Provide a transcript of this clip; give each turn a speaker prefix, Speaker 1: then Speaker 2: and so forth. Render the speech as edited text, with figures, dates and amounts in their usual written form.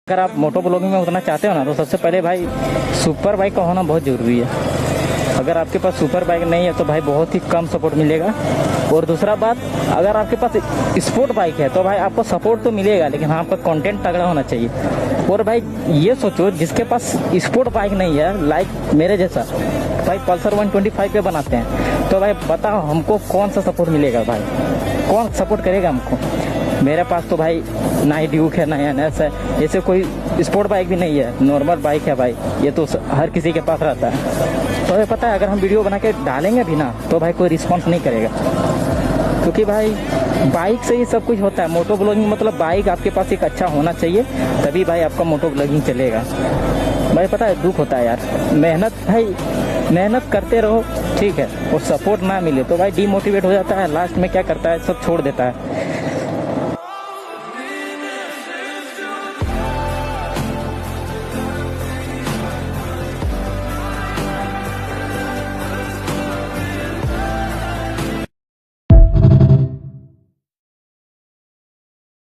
Speaker 1: अगर आप मोटो ब्लॉगिंग में उतना चाहते हो ना, तो सबसे पहले भाई सुपर बाइक का होना बहुत ज़रूरी है। अगर आपके पास सुपर बाइक नहीं है तो भाई बहुत ही कम सपोर्ट मिलेगा। और दूसरा बात, अगर आपके पास स्पोर्ट बाइक है तो भाई आपको सपोर्ट तो मिलेगा, लेकिन हाँ आपका कंटेंट तगड़ा होना चाहिए। और भाई ये सोचो, जिसके पास स्पोर्ट बाइक नहीं है, लाइक मेरे जैसा भाई पल्सर 125 पे बनाते हैं, तो भाई बताओ हमको कौन सा सपोर्ट मिलेगा भाई, कौन सपोर्ट करेगा हमको। मेरे पास तो भाई ना ही ड्यूक है, ना ही एनएस है, ऐसे कोई स्पोर्ट बाइक भी नहीं है, नॉर्मल बाइक है भाई। ये तो हर किसी के पास रहता है। तो हमें पता है अगर हम वीडियो बना के डालेंगे भी ना तो भाई कोई रिस्पॉन्स नहीं करेगा, क्योंकि भाई बाइक से ही सब कुछ होता है। मोटो ब्लॉगिंग मतलब बाइक आपके पास एक अच्छा होना चाहिए, तभी भाई आपका मोटो ब्लॉगिंग चलेगा। भाई पता है दुख होता है यार, मेहनत करते रहो ठीक है, और सपोर्ट ना मिले तो भाई डीमोटिवेट हो जाता है, लास्ट में क्या करता है सब छोड़ देता है।